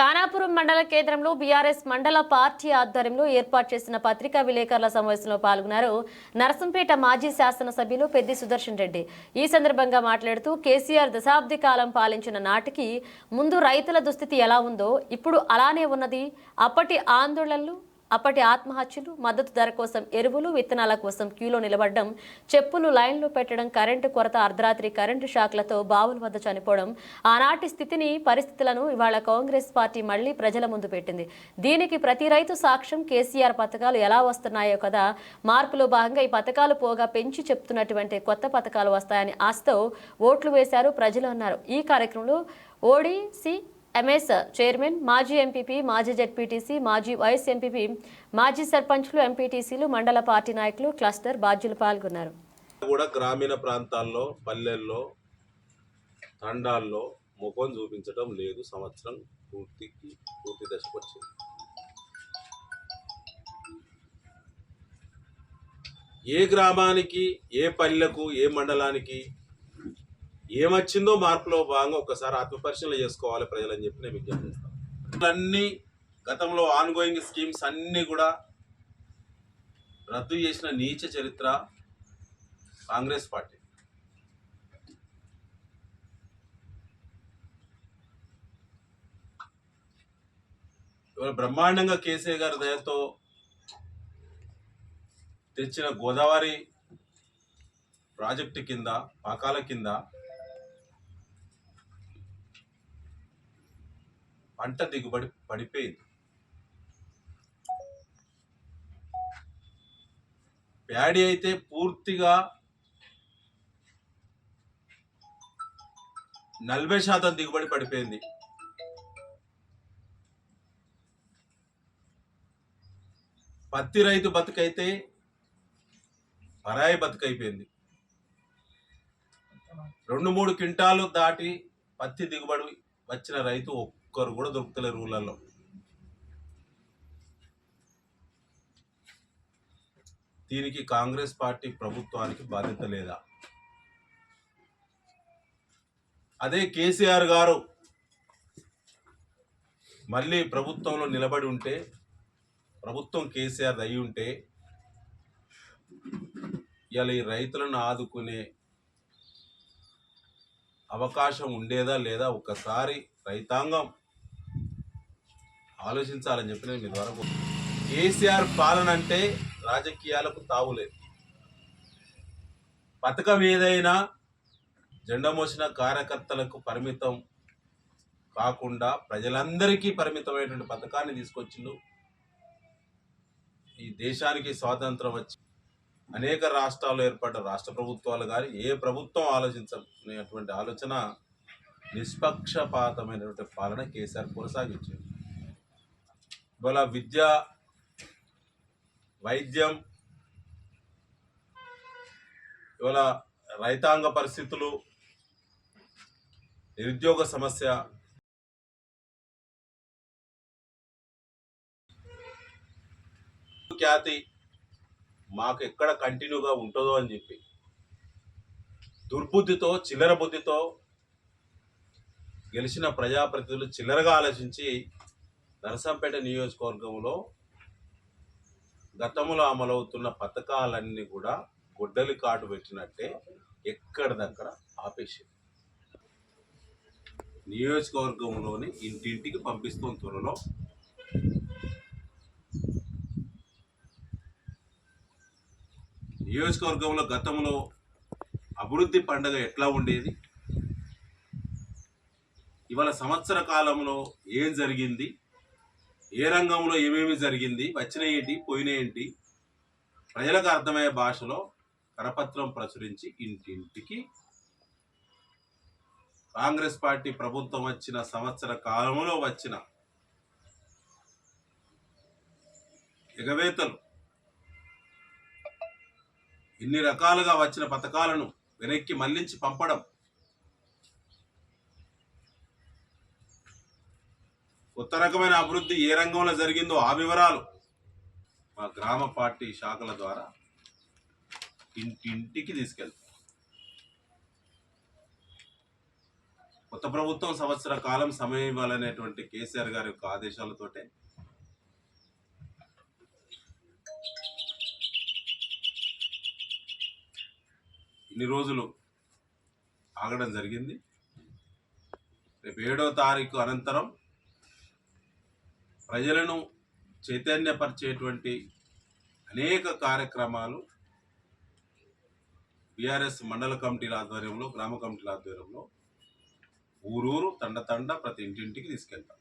ఖానాపురం మండల కేంద్రంలో బీఆర్ఎస్ మండల పార్టీ ఆధ్వర్యంలో ఏర్పాటు చేసిన పత్రికా విలేకరుల సమావేశంలో పాల్గొన్నారు నరసంపేట మాజీ శాసనసభ్యులు పెద్ది సుదర్శన్ రెడ్డి. ఈ సందర్భంగా మాట్లాడుతూ కేసీఆర్ దశాబ్ది కాలం పాలించిన నాటికి ముందు రైతుల దుస్థితి ఎలా ఉందో ఇప్పుడు అలానే ఉన్నది. అప్పటి ఆందోళనలు, అప్పటి ఆత్మహత్యలు, మద్దతు ధర కోసం ఎరువులు, విత్తనాల కోసం క్యూలో నిలబడడం, చెప్పులు లైన్లో పెట్టడం, కరెంటు కొరత, అర్ధరాత్రి కరెంటు షాక్లతో బావుల వద్ద చనిపోవడం, ఆనాటి పరిస్థితులను ఇవాళ కాంగ్రెస్ పార్టీ మళ్లీ ప్రజల ముందు పెట్టింది. దీనికి ప్రతి రైతు సాక్ష్యం. కేసీఆర్ పథకాలు ఎలా వస్తున్నాయో కదా. మార్పులో భాగంగా ఈ పథకాలు పోగా పెంచి చెప్తున్నటువంటి కొత్త పథకాలు వస్తాయని ఆశతో ఓట్లు వేశారు ప్రజలు అన్నారు. ఈ కార్యక్రమంలో ఓడిసి ఎంఎస్ చైర్మన్, మాజీ ఎంపీపీ, మాజీ జెడ్పీటీసీ, మాజీ వైస్ ఎంపీపీ, మాజీ సర్పంచ్లు, ఎంపీటీసీలు, మండల పార్టీ నాయకులు, క్లస్టర్ బాధ్యులు పాల్గొన్నారు. కూడా గ్రామీణ ప్రాంతాల్లో, పల్లెల్లో, తండాల్లో ముఖం చూపించడం లేదు. సంవత్సరం పూర్తి దశకు వచ్చింది. ఏ గ్రామానికి, ఏ పల్లెకు, ఏ మండలానికి ఏమొచ్చిందో మార్పులో భాగంగా ఒకసారి ఆత్మపరిశీలన చేసుకోవాలి ప్రజలని చెప్పి నేను విజ్ఞప్తి చేస్తాను. అన్ని గతంలో ఆన్గోయింగ్ స్కీమ్స్ అన్నీ కూడా రద్దు చేసిన నీచ చరిత్ర కాంగ్రెస్ పార్టీ. ఇవాళ బ్రహ్మాండంగా కేసీఆర్ గారి దయతో తెచ్చిన గోదావరి ప్రాజెక్టు కింద, పాకాల కింద పంట దిగుబడి పడిపోయింది. ప్యాడీ అయితే పూర్తిగా 40% దిగుబడి పడిపోయింది. పత్తి రైతు బతుకైతే పరాయి బతుకైపోయింది. 2-3 క్వింటాలు దాటి పత్తి దిగుబడి వచ్చిన రైతు ఒక్కరు కూడా దొరుకుతలేరు ఊళ్ళల్లో. దీనికి కాంగ్రెస్ పార్టీ ప్రభుత్వానికి బాధ్యత లేదా? అదే కేసీఆర్ గారు మళ్ళీ ప్రభుత్వంలో నిలబడి ఉంటే, ప్రభుత్వం కేసీఆర్ అయి ఉంటే ఇలా ఈ రైతులను ఆదుకునే అవకాశం ఉండేదా లేదా? ఒక్కసారి రైతాంగం ఆలోచించాలని చెప్పి నేను మీ ద్వారా కేసీఆర్ పాలన అంటే రాజకీయాలకు తావులేదు. పథకం ఏదైనా జెండా మోసిన కార్యకర్తలకు పరిమితం కాకుండా ప్రజలందరికీ పరిమితమైనటువంటి పథకాన్ని తీసుకొచ్చిండు. ఈ దేశానికి స్వాతంత్రం వచ్చి అనేక రాష్ట్రాల్లో ఏర్పడ్డ రాష్ట్ర ప్రభుత్వాలు కానీ ఏ ప్రభుత్వం ఆలోచించనేటువంటి ఆలోచన నిష్పక్షపాతమైనటువంటి పాలన కేసీఆర్ కొనసాగించింది. ఇవాళ విద్య, వైద్యం, ఇవాళ రైతాంగ పరిస్థితులు, నిరుద్యోగ సమస్య, ఖ్యాతి మాకు ఎక్కడ కంటిన్యూగా ఉంటుందో అని చెప్పి దుర్బుద్ధితో, చిల్లర బుద్ధితో గెలిచిన ప్రజాప్రతినిధులు చిల్లరగా ఆలోచించి నరసంపేట నియోజకవర్గంలో గతంలో అమలవుతున్న పథకాలన్నీ కూడా గొడ్డలి కాటు పెట్టినట్టే ఎక్కడిదక్కడ ఆపేసి నియోజకవర్గంలోని ఇంటింటికి పంపిస్తాం త్వరలో. నియోజకవర్గంలో గతంలో అభివృద్ధి పండుగ ఎట్లా ఉండేది, ఇవాళ సంవత్సర కాలంలో ఏం జరిగింది, ఏ రంగంలో ఏమేమి జరిగింది, వచ్చినాయేంటి, పోయినాయేంటి, ప్రజలకు అర్థమయ్యే భాషలో కరపత్రం ప్రచురించి ఇంటింటికి కాంగ్రెస్ పార్టీ ప్రభుత్వం వచ్చిన సంవత్సర కాలంలో వచ్చిన ఎగవేతలు, ఇన్ని రకాలుగా వచ్చిన పథకాలను వెనక్కి మళ్లించి పంపడం, కొత్త రకమైన అభివృద్ధి ఏ రంగంలో జరిగిందో ఆ వివరాలు మా గ్రామ పార్టీ శాఖల ద్వారా ఇంటింటికి తీసుకెళ్తాం. కొత్త ప్రభుత్వం సంవత్సర కాలం సమయం ఇవ్వాలనేటువంటి కేసీఆర్ గారి యొక్క ఆదేశాలతోటే ఇన్ని రోజులు ఆగడం జరిగింది. రేపు 7వ తారీఖు అనంతరం ప్రజలను చైతన్యపరిచేటువంటి అనేక కార్యక్రమాలు బీఆర్ఎస్ మండల కమిటీల ఆధ్వర్యంలో, గ్రామ కమిటీల ఆధ్వర్యంలో ఊరూరు తండ ప్రతి ఇంటింటికి తీసుకెళ్తాం.